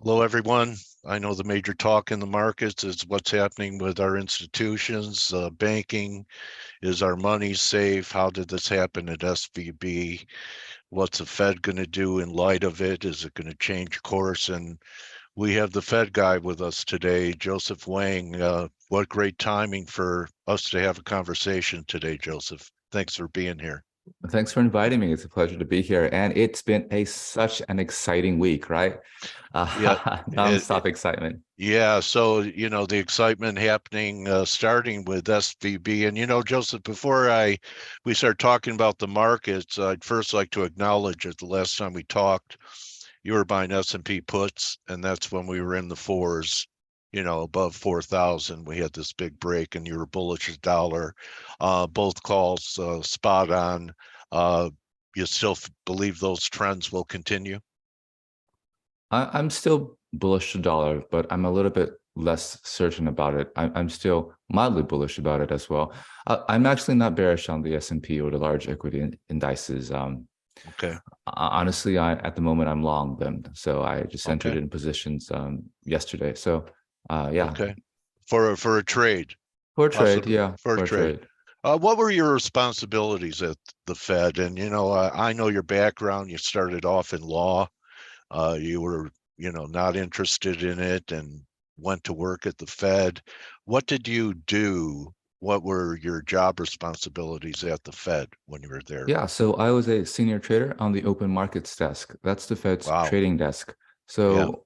Hello, everyone. I know the major talk in the markets is what's happening with our institutions, banking. Is our money safe? How did this happen at SVB? What's the Fed going to do in light of it? Is it going to change course? And we have the Fed guy with us today, Joseph Wang. What great timing for us to have a conversation today, Joseph. Thanks for being here. Thanks for inviting me. It's a pleasure to be here. And it's been such an exciting week, right? Yeah, Nonstop excitement. yeah. So, the excitement happening, starting with SVB. And, Joseph, before we start talking about the markets, I'd first like to acknowledge that the last time we talked, you were buying S&P puts, and that's when we were in the fours, above 4,000. We had this big break, and you were bullish as dollar. Both calls spot on. You still believe those trends will continue? I'm still bullish the dollar, but I'm a little bit less certain about it. I'm still mildly bullish about it as well. I'm actually not bearish on the S&P or the large equity indices. Okay. Honestly, at the moment I'm long them, so I just entered Okay. in positions yesterday. So yeah. Okay. For a trade, For a trade, possibly yeah, for a for a trade. trade. What were your responsibilities at the Fed? And I know your background. You started off in law. You were, not interested in it and went to work at the Fed. What did you do? What were your job responsibilities at the Fed when you were there? Yeah, so I was a senior trader on the open markets desk. That's the Fed's Wow. trading desk. Yeah. So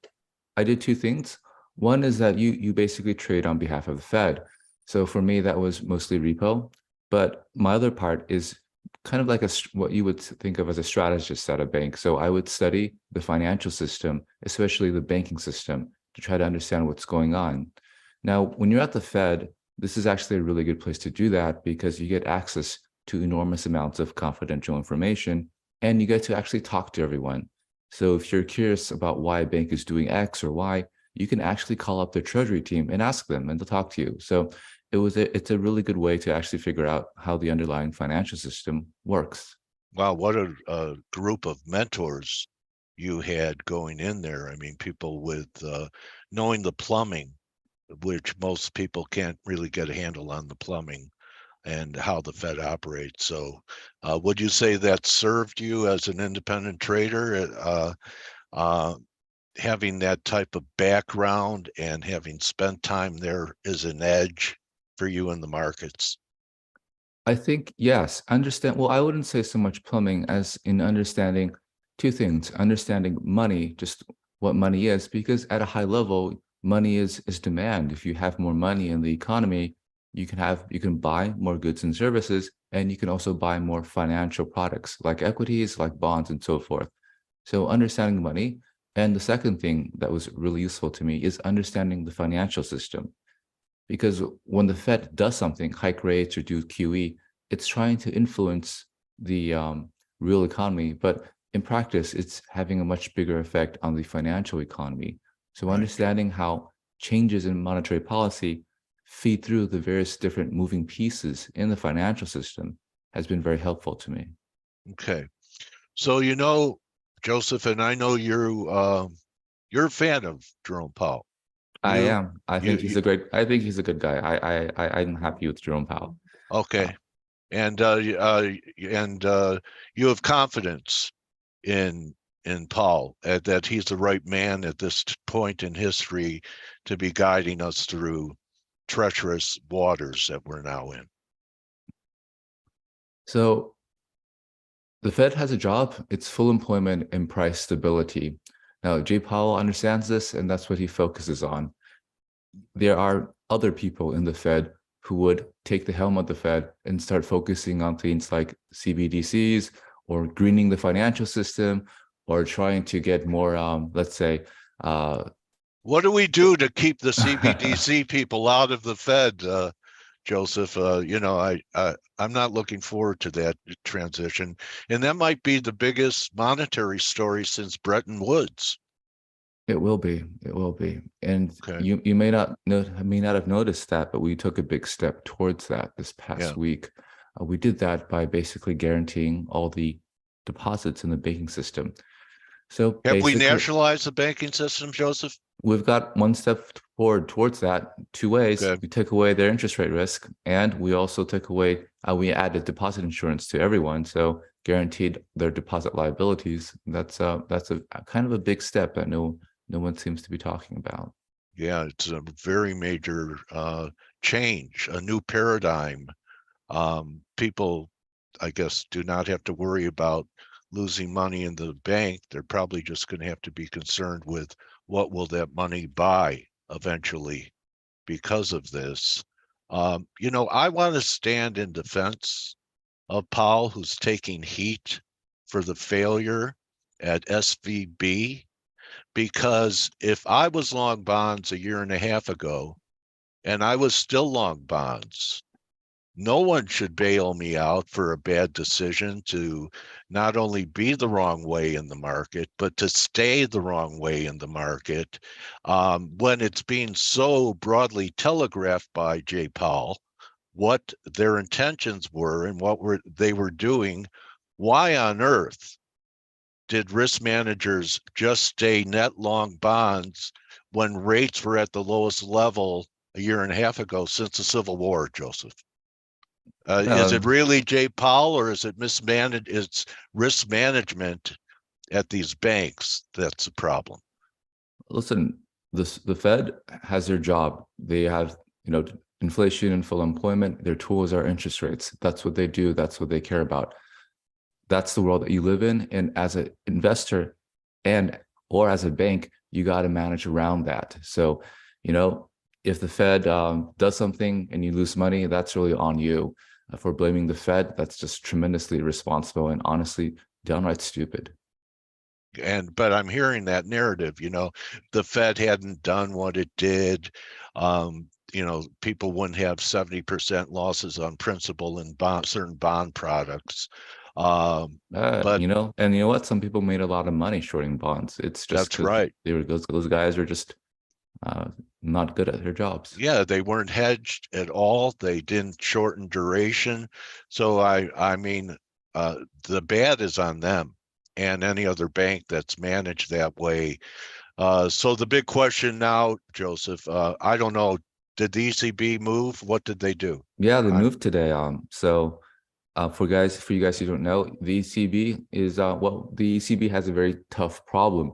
I did two things. One is that you basically trade on behalf of the Fed. So for me, that was mostly repo. But my other part is kind of like what you would think of as a strategist at a bank. So I would study the financial system, especially the banking system, to try to understand what's going on. Now, when you're at the Fed, this is actually a really good place to do that because you get access to enormous amounts of confidential information, and you get to actually talk to everyone. So if you're curious about why a bank is doing X or Y, you can actually call up their treasury team and ask them, and they'll talk to you. So it's a really good way to actually figure out how the underlying financial system works. Wow. What a group of mentors you had going in there. I mean, people with knowing the plumbing, which most people can't really get a handle on the plumbing and how the Fed operates. So, would you say that served you as an independent trader, having that type of background and having spent time there is an edge for you in the markets? I think, yes, understand. Well, I wouldn't say so much plumbing as in understanding two things, understanding money, just what money is, because at a high level, money is demand. If you have more money in the economy, you can buy more goods and services, and you can also buy more financial products like equities, like bonds, and so forth. So understanding money. And the second thing that was really useful to me is understanding the financial system. Because when the Fed does something, hike rates or do QE, it's trying to influence the real economy. But in practice, it's having a much bigger effect on the financial economy. So Right. understanding how changes in monetary policy feed through the various different moving pieces in the financial system has been very helpful to me. Okay. So, Joseph, and I know you're a fan of Jerome Powell. I You, am. I you, think you he's a great. I think he's a good guy. I'm happy with Jerome Powell. okay. And you have confidence in Paul that he's the right man at this point in history to be guiding us through treacherous waters that we're now in. So the Fed has a job. It's full employment and price stability. Now, Jay Powell understands this, and that's what he focuses on. There are other people in the Fed who would take the helm of the Fed and start focusing on things like CBDCs or greening the financial system or trying to get more, let's say, what do we do to keep the CBDC people out of the Fed, Joseph? I'm not looking forward to that transition, and that might be the biggest monetary story since Bretton Woods. It will be. It will be. And Okay. you may not have noticed that, but we took a big step towards that this past Yeah. week. We did that by basically guaranteeing all the deposits in the banking system. So Have we basically, nationalized the banking system, Joseph? we've got one step forward towards that, two ways. Okay. We took away their interest rate risk, and we also took away, we added deposit insurance to everyone. So guaranteed their deposit liabilities. That's a kind of a big step that no one seems to be talking about. Yeah, it's a very major change, a new paradigm. People, I guess, do not have to worry about losing money in the bank. They're probably just going to have to be concerned with what will that money buy eventually because of this. I want to stand in defense of Powell, who's taking heat for the failure at SVB, because if I was long bonds a year and a half ago and I was still long bonds, no one should bail me out for a bad decision to not only be the wrong way in the market, but to stay the wrong way in the market, when it's being so broadly telegraphed by Jay Powell what their intentions were and what they were doing. Why on earth did risk managers just stay net long bonds when rates were at the lowest level a year and a half ago since the Civil War, Joseph? Is it Um, really Jay Powell, or is it mismanaged? It's risk management at these banks that's the problem. Listen, the Fed has their job. They have, inflation and full employment. Their tools are interest rates. That's what they do. That's what they care about. That's the world that you live in. And as an investor or as a bank, you got to manage around that. So, if the Fed does something and you lose money, that's really on you. For blaming the Fed, that's just tremendously irresponsible and honestly downright stupid. But I'm hearing that narrative, the Fed hadn't done what it did. People wouldn't have 70% losses on principal in certain bond products. But And you know what? Some people made a lot of money shorting bonds. It's just that's because right. those guys are just uh, not good at their jobs. Yeah, they weren't hedged at all. They didn't shorten duration. So I mean, the bad is on them and any other bank that's managed that way. So the big question now, Joseph, I don't know, did the ECB move? What did they do? Yeah, they moved today. For you guys who don't know, the ECB is the ECB has a very tough problem.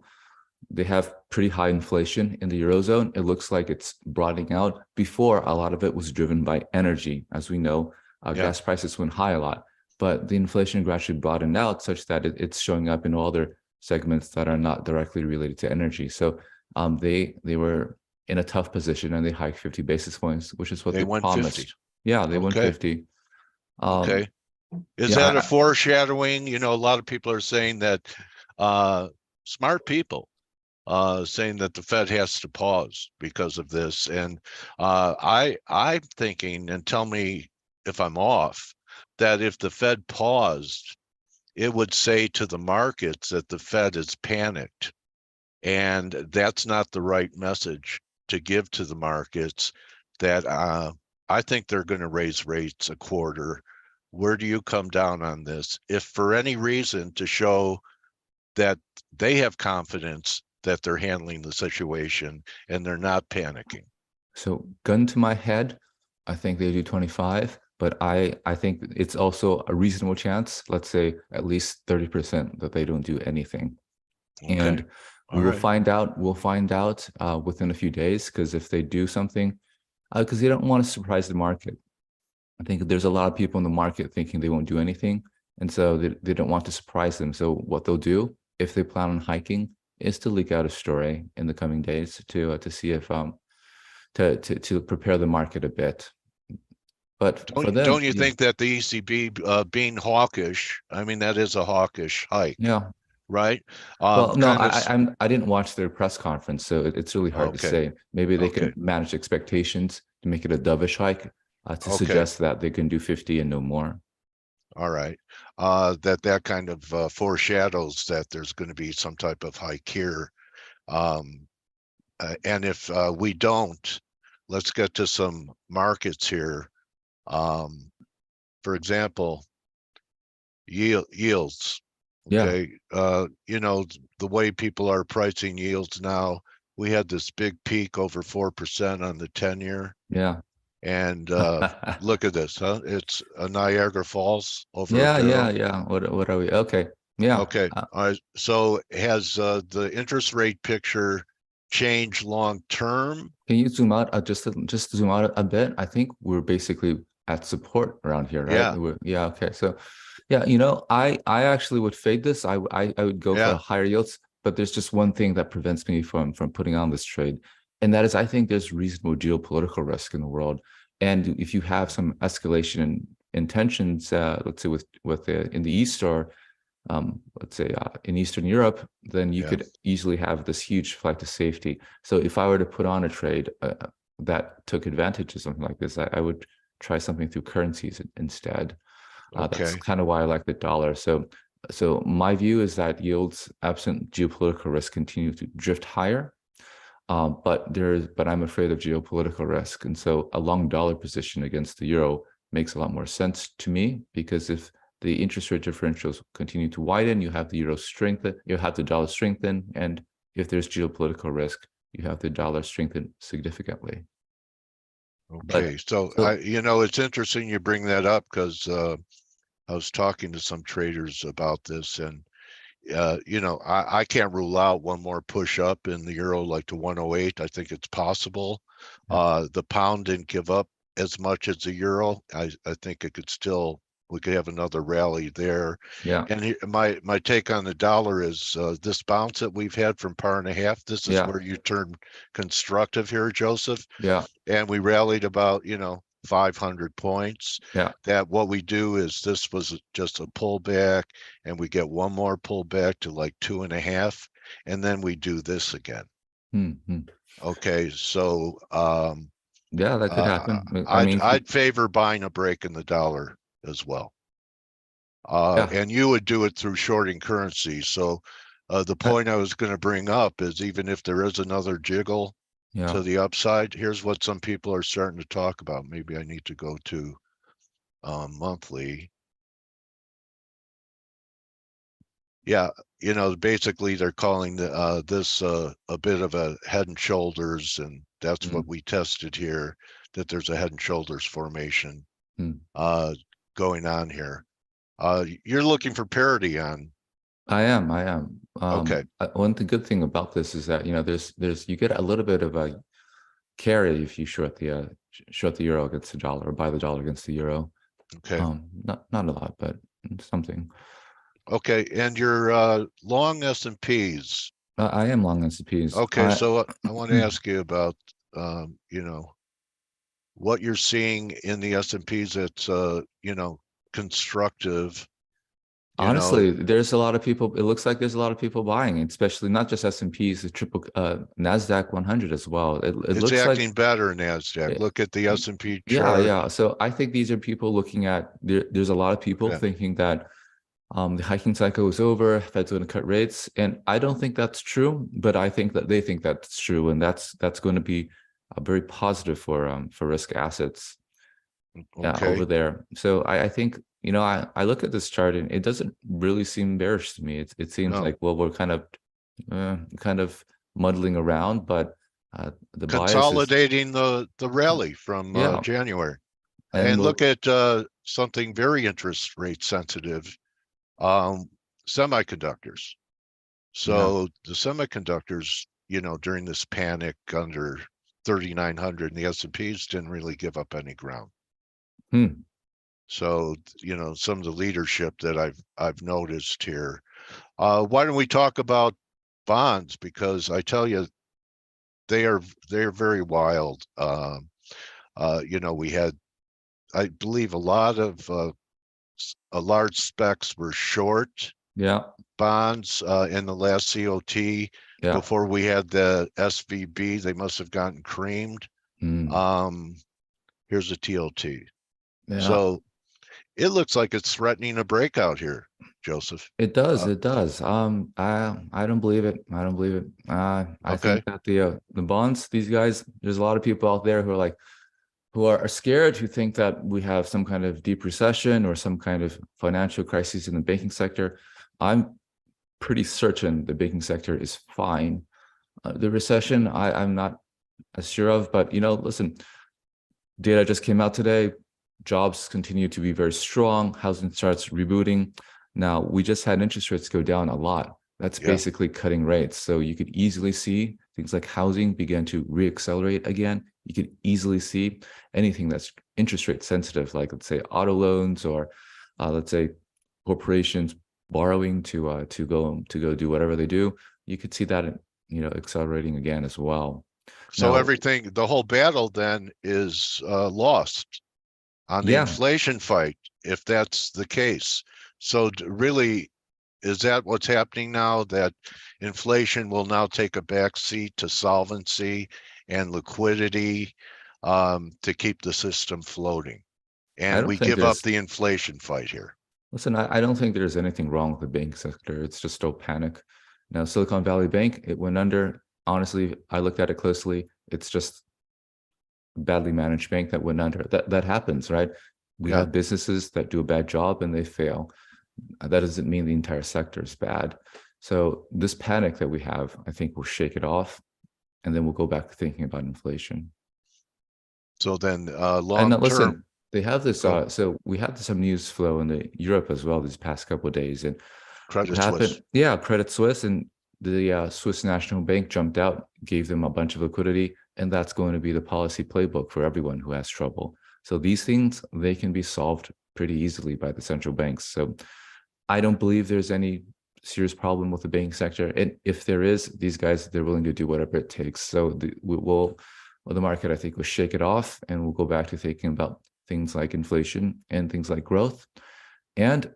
They have pretty high inflation in the Eurozone. It looks like it's broadening out. Before, a lot of it was driven by energy. As we know, gas prices went high a lot, but the inflation gradually broadened out such that it's showing up in all other segments that are not directly related to energy. So they were in a tough position and they hiked 50 basis points, which is what They they went 50. promised. Yeah, they went Okay. 50. Okay. Is Yeah, that a foreshadowing? A lot of people are saying that smart people saying that the Fed has to pause because of this. And I'm thinking, and tell me if I'm off, that if the Fed paused, it would say to the markets that the Fed is panicked. And that's not the right message to give to the markets, that I think they're going to raise rates a quarter. Where do you come down on this? If for any reason to show that they have confidence that they're handling the situation and they're not panicking. so gun to my head, I think they do 25, but I think it's also a reasonable chance, let's say at least 30% that they don't do anything. Okay. And All right. we'll find out within a few days, because if they do something, because they don't want to surprise the market. I think there's a lot of people in the market thinking they won't do anything. And so they don't want to surprise them. So what they'll do, if they plan on hiking, is to leak out a story in the coming days to see if to prepare the market a bit. But for them, Don't you think that the ECB being hawkish, I mean, that is a hawkish hike, yeah. right? Well, no, Kind of. I didn't watch their press conference, so it's really hard to Okay. say. Maybe they Okay. can manage expectations to make it a dovish hike, to Okay. suggest that they can do 50 and no more. All right. That kind of foreshadows that there's going to be some type of hike here. And if we don't, let's get to some markets here. For example, yields. Yeah. Okay. The way people are pricing yields now, we had this big peak over 4% on the 10-year. Yeah. And look at this, huh? It's a Niagara Falls over a Yeah, yeah, barrel. yeah. What are we? Okay. Yeah. Okay. All right. So has the interest rate picture changed long term? Can you zoom out just zoom out a bit? I think we're basically at support around here, right? Yeah. Yeah, okay. So yeah, I actually would fade this. I would go for Yeah. higher yields, but there's just one thing that prevents me from putting on this trade. And that is I think there's reasonable geopolitical risk in the world. And if you have some escalation in tensions, let's say with in the East or let's say in Eastern Europe, then you Yeah. could easily have this huge flight to safety. So if I were to put on a trade that took advantage of something like this, I would try something through currencies instead. That's Okay. kind of why I like the dollar. So my view is that yields, absent geopolitical risk, continue to drift higher. But I'm afraid of geopolitical risk, and so a long dollar position against the euro makes a lot more sense to me, because if the interest rate differentials continue to widen, you have the euro strengthen, you have the dollar strengthen, and if there's geopolitical risk, you have the dollar strengthen significantly. Okay. So So it's interesting you bring that up because I was talking to some traders about this, and I can't rule out one more push up in the euro, like to 108. I think it's possible. yeah, The pound didn't give up as much as the euro. I think we could have another rally there. yeah, And my take on the dollar is this bounce that we've had from par and a half. This is yeah, where you turn constructive here, Joseph. yeah, And we rallied about 500 points. yeah. That what we do is this was just a pullback, and we get one more pullback to like 2.5, and then we do this again. Hmm. Okay, so Yeah, that could uh, happen. I I'd mean, I'd favor buying a break in the dollar as well. yeah, And you would do it through shorting currency. So the I, point I was going to bring up is, even if there is another jiggle yeah. to the upside, here's what some people are starting to talk about. Maybe I need to go to monthly. Yeah, basically they're calling this a bit of a head and shoulders, and that's what Mm, we tested here, that there's a head and shoulders formation mm. uh, going on here. You're looking for parity on. I am. I am. Okay. Good thing about this is that there's you get a little bit of a carry if you short the euro against the dollar or buy the dollar against the euro. Okay. Not a lot, but something. Okay. And you're long S&Ps. I am long S&Ps. Okay. So I want to ask you about, you know, what you're seeing in the S&Ps that's, constructive, you know. Honestly, there's a lot of people. It looks like there's a lot of people buying, especially not just S&Ps, the triple Nasdaq 100 as well. It It's looks like, acting better in NASDAQ. it, Look at the S&P yeah, chart. yeah. So I think these are people looking at. There's a lot of people Okay. thinking that the hiking cycle is over, Fed's going to cut rates, and I don't think that's true. But I think that they think that's true, and that's going to be very positive for risk assets over Okay. there. So I think I look at this chart and it doesn't really seem bearish to me. It seems No. like, well, we're kind of muddling around, but the bias is, Consolidating the rally from yeah, January. and And we'll look at something very interest rate sensitive, um, semiconductors. yeah. So the semiconductors, during this panic under 3,900, and the S&Ps didn't really give up any ground. Hmm. So, some of the leadership that I've noticed here. Why don't we talk about bonds? Because I tell you, they're very wild. We had, I believe, a large specs were short Yeah, bonds in the last COT. yeah. Before we had the SVB, they must have gotten creamed. Hmm. Um, Here's a TLT. Yeah. So it looks like it's threatening a breakout here, Joseph. It does. Uh, It does. I don't believe it. I don't believe it. I okay. think that the bonds, these guys, there's a lot of people out there who are scared, who think that we have some kind of deep recession or some kind of financial crisis in the banking sector. I'm pretty certain the banking sector is fine. The recession, I'm not as sure of, but listen, data just came out today. Jobs continue to be very strong. Housing starts rebooting. Now, we just had interest rates go down a lot. That's Yeah. basically cutting rates. So you could easily see things like housing begin to reaccelerate again. You could easily see anything that's interest rate sensitive, like let's say auto loans, or let's say corporations borrowing to go do whatever they do. You could see that accelerating again as well. So Now, everything, the whole battle then is lost on the yeah, inflation fight, if that's the case. So really, is that what's happening now? That inflation will now take a back seat to solvency and liquidity to keep the system floating. I And don't we think give up there's the inflation fight here. Listen, I don't think there's anything wrong with the banking sector. It's just still panic. Now, Silicon Valley Bank, it went under. Honestly, I looked at it closely. It's just a badly managed bank that went under. That happens, right? We Yeah. have businesses that do a bad job and they fail. That doesn't mean the entire sector is bad. So this panic that we have, I think, will shake it off, and then we'll go back to thinking about inflation. So then And long now, term, listen, they have this. go So we had some news flow in the Europe as well these past couple of days, and what Credit happened? Suisse. Yeah, Credit Suisse and the Swiss National Bank jumped out, gave them a bunch of liquidity, and that's going to be the policy playbook for everyone who has trouble. So these things, they can be solved pretty easily by the central banks. So I don't believe there's any serious problem with the banking sector. And if there is, these guys, they're willing to do whatever it takes. So the market, I think, will shake it off, and we'll go back to thinking about things like inflation and things like growth. And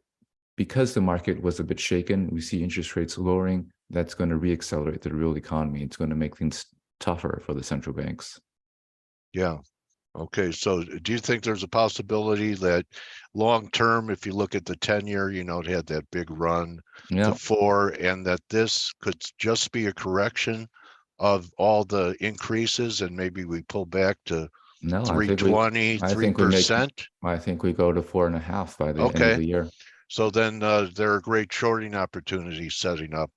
because the market was a bit shaken, we see interest rates lowering. That's going to reaccelerate the real economy. It's going to make things tougher for the central banks. Yeah. Okay. So do you think there's a possibility that long term, if you look at the 10-year, it had that big run to Yeah. 4, and that this could just be a correction of all the increases, and maybe we pull back to No, 320, I think we make, 3%? I think we go to 4.5 by the end of Okay. the year. So then there are great shorting opportunities setting up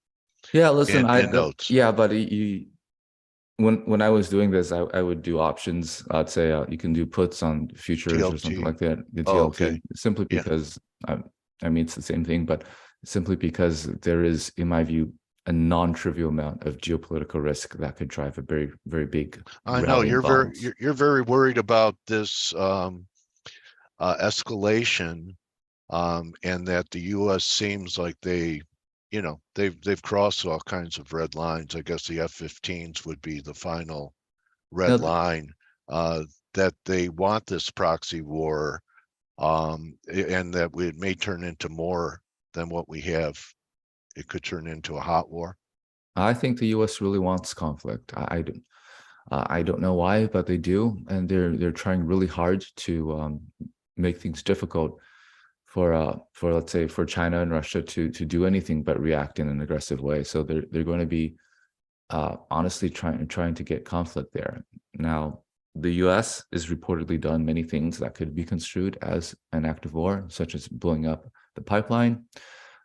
Yeah, listen, in notes. yeah, but when I was doing this, I would do options. I'd say you can do puts on futures or something TLT. like that, the Oh, okay. TLT, simply Yeah. because I mean, it's the same thing, but simply because there is, in my view, a non-trivial amount of geopolitical risk that could drive a very, very big I know rally in you're very bonds. you're very worried about this escalation, and that the U.S. seems like they've crossed all kinds of red lines. I guess the F-15s would be the final red Now, line, uh, that they want this proxy war, and that it may turn into more than what we have. It could turn into a hot war. I think the U.S. really wants conflict. I don't know why, but they do, and they're trying really hard to make things difficult for let's say for China and Russia to do anything but react in an aggressive way. So they're going to be honestly trying to get conflict there. Now, the U.S. is reportedly done many things that could be construed as an act of war, such as blowing up the pipeline,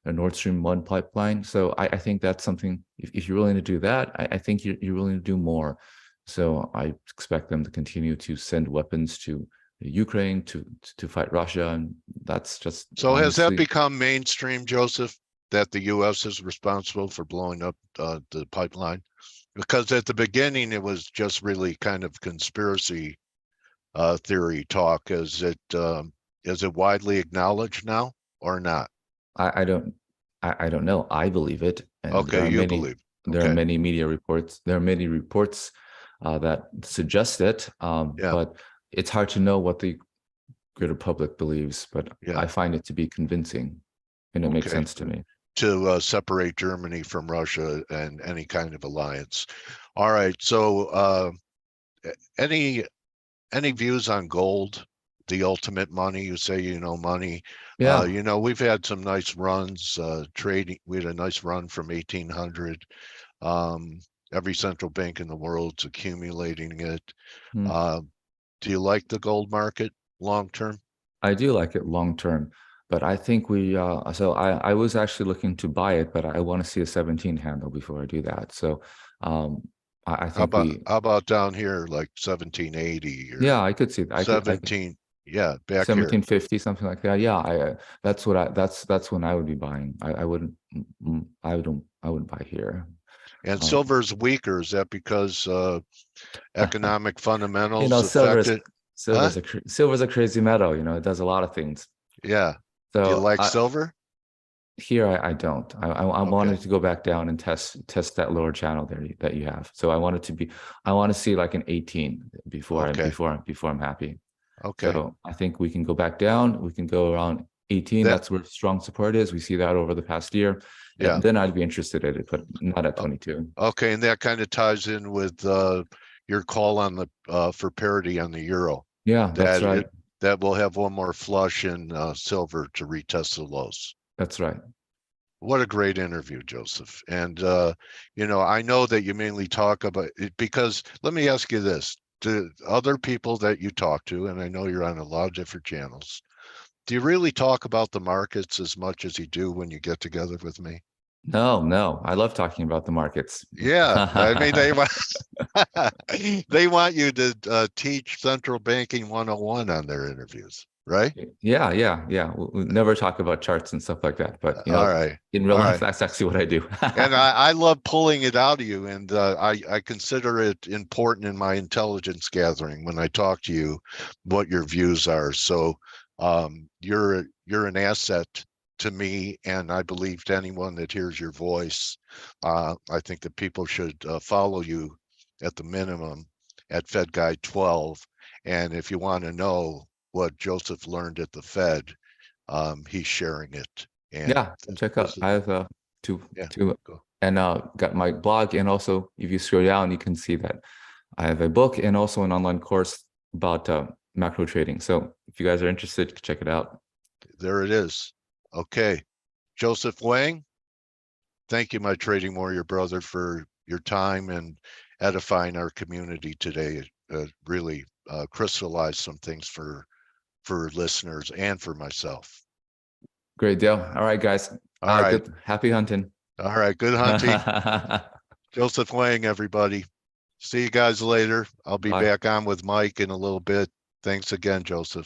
the Nord Stream 1 pipeline. So I think that's something, if you're willing to do that, I think you're willing to do more. So I expect them to continue to send weapons to Ukraine to fight Russia. And that's just So has that honestly, become mainstream, Joseph, that the U.S. is responsible for blowing up the pipeline? Because at the beginning, it was just really kind of conspiracy theory talk. Is it widely acknowledged now or not? I don't I don't know. I believe it, and Okay, you believe. there are Okay, many media reports. There are many reports that suggest it, yeah, but it's hard to know what the greater public believes. But yeah, I find it to be convincing, and it makes okay. sense to me. To separate Germany from Russia and any kind of alliance. All right. So any any views on gold, the ultimate money? You say money. Yeah. We've had some nice runs trading. We had a nice run from 1800. Um, every central bank in the world's accumulating it. Hmm. Uh, do you like the gold market long term? I do like it long term. But I think so I was actually looking to buy it, but I want to see a 17 handle before I do that. So I How think about how about down here, like 1780 yeah, or I could see that. I could 17? Yeah, back here. 1750, something like that. Yeah, that's what that's when I would be buying. I wouldn't I wouldn't buy here. And Um, silver's weaker. Is that because economic you fundamentals know, affected? Huh? silver's a crazy metal. You know, it does a lot of things. Yeah. Do you So like silver? here I don't. I Okay. wanted to go back down and test that lower channel there that you have. So I want to see like an 18 Okay. before I'm happy. Okay. So I think we can go back down. We can go around 18. That, That's where strong support is. We see that over the past year. yeah. And then I'd be interested in it, but not at O- 22. Okay. And that kind of ties in with your call on the for parity on the euro. Yeah, that's That right. it that will have one more flush in silver to retest the lows. That's right. What a great interview, Joseph. And I know that you mainly talk about it because let me ask you this. To other people that you talk to, and I know you're on a lot of different channels, do you really talk about the markets as much as you do when you get together with me? No, no. I love talking about the markets. Yeah, I mean they want you to teach central banking 101 on their interviews, right? Yeah, yeah, yeah. We never talk about charts and stuff like that, but All right. in real All life, right. that's actually what I do. And I love pulling it out of you, and I consider it important in my intelligence gathering when I talk to you, what your views are. So you're an asset to me, and I believe to anyone that hears your voice. I think that people should follow you at the minimum at Fed Guide 12. And if you want to know what Joseph learned at the Fed, he's sharing it. And Yeah, check this out. is I have yeah. two Go. and got my blog, and also if you scroll down, you can see that I have a book and also an online course about macro trading. So if you guys are interested, check it out. There it is. Okay. Joseph Wang, thank you, my trading warrior brother, for your time and edifying our community today. It really crystallized some things for listeners and for myself. Great deal. All right, guys. All right. Good. Happy hunting. All right. Good hunting. Joseph Wang, everybody. See you guys later. I'll be Bye. back on with Mike in a little bit. Thanks again, Joseph.